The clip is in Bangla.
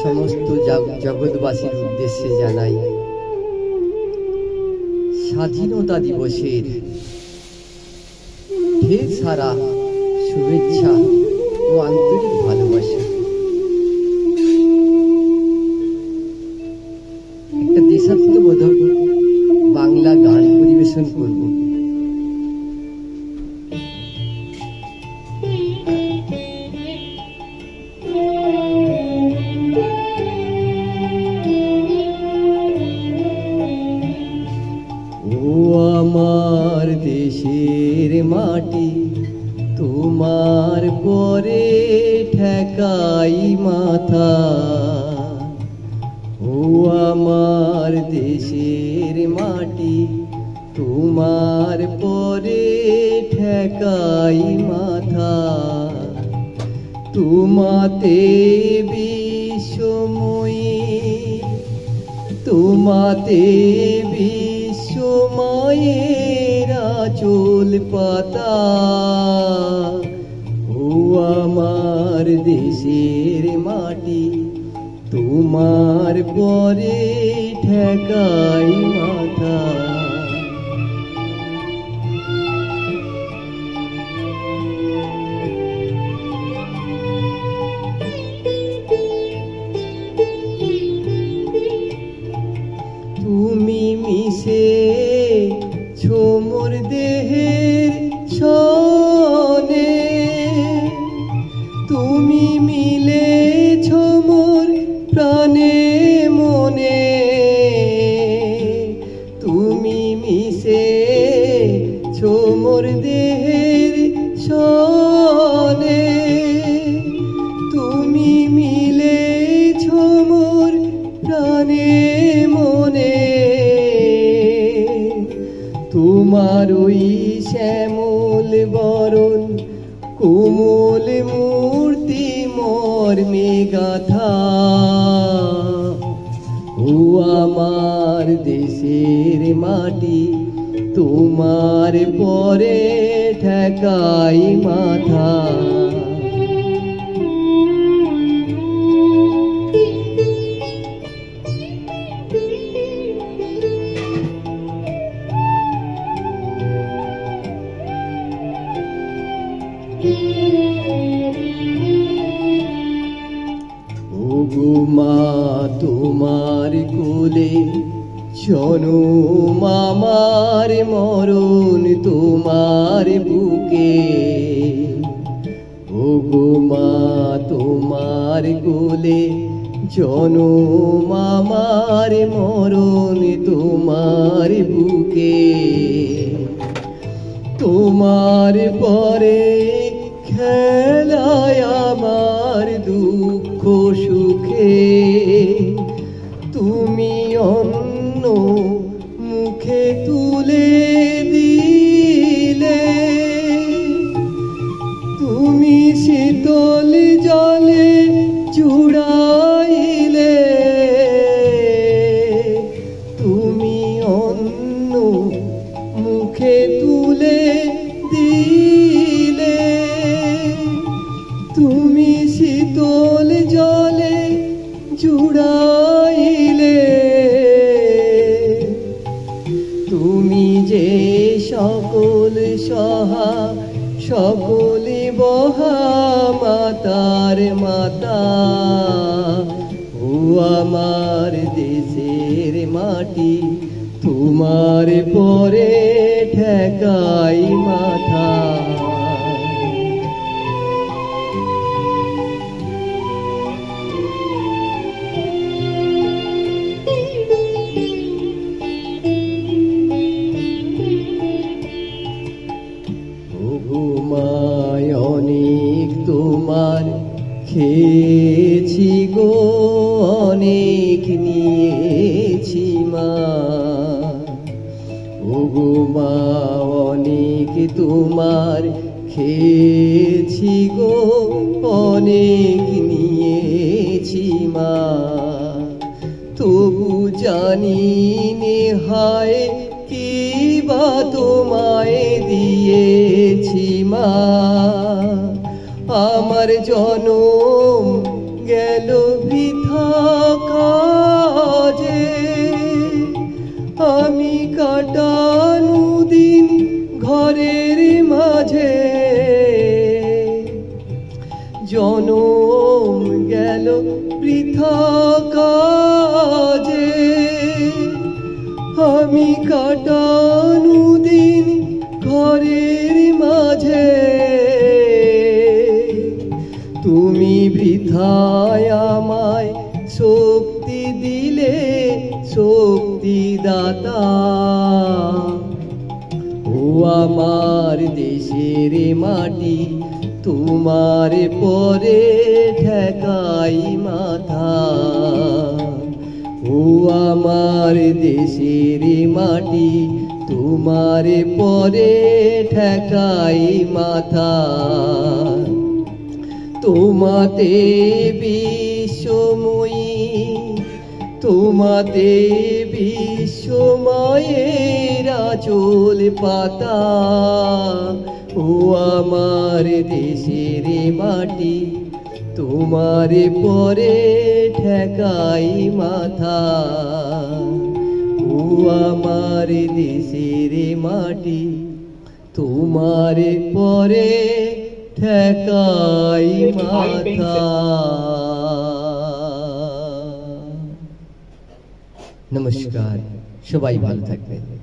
সমস্ত জগৎবাসীর উদ্দেশ্যে জানাই স্বাধীনতা দিবসের ঢের সারা শুভেচ্ছা ও আন্তরিক ভালোবাসা। একটা দেশাত্মবোধক বাংলা গান পরিবেশন করব। আমার দেশের মাটি তোমার পরে ঠেকাই মাথা, ও আমার দেশের মাটি তোমার পরে ঠেকাই মাথা। তোমাতে বিশ্বময়ী, তোমাতে বিশ্বময়ের আঁচল পাতা, ও আমার দেশের মাটি তোমার পরে ঠেকাই মাথা। তুমি মিশে মোর দেহের ছনে, তুমি মিলেছ মোর প্রাণে মনে, তুমি মিশে মোর দেহের ছনে, তুমি মিলেছ মোর প্রাণে মনে। তোমার ওই শ্যামল বরণ কোমল মূর্তি মর্মে গাথা, ও আমার দেশের মাটি তোমার পরে ঠেকাই মাথা। ওগো মা তোমার কোলে জনম আমার মরণ তোমার বুকে, ওগো মা তোমার কোলে জনম আমার মরণ তোমার বুকে। তোমার পরে খেলায় আমার দুঃখ সুখে, তুমি অন্য মুখে তুলে দিলে, তুমি শীতল জলে চুড়াইলে, তুমি অন্য মুখে তুলে দিলে, তুমি শীতল জলে জুড়াইলে। তুমি যে সকল সহা সকলে বহা মাতার মাতা, ও আমার দেশের মাটি তোমার পরে ঠেকাই মাথা। ঘুমায় অনেক তোমার খেয়েছি গো, অনেক নিয়েছি মা, ওগো মা অনেক তোমার খেয়েছি গো, অনেক নিয়েছি মা। তবু জানি নে হায় কি বা তোমায় দিয়েছি মা, আমার জনম গেল বৃথা মাঝে জনম গেল বৃথা কাজে আমি কাটানু দিন ঘরের মাঝে তুমি বৃথায় আমায় শক্তি দিলে শক্তিদাতা ও আমার দেশের মাটি তোমার পরে ঠেকাই মাথা ও আমার দেশের মাটি তোমার পরে ঠেকাই মাথা তোমাতে বিশ্বময়ী তোমাতে বিশ্বময়ের আঁচল পাতা ও আমার দেশের মাটি তোমার পরে ঠেকাই মাথা ও আমার দেশের মাটি তোমার পরে ঠেকাই মাথা। নমস্কার, সবাই ভালো থাকবেন।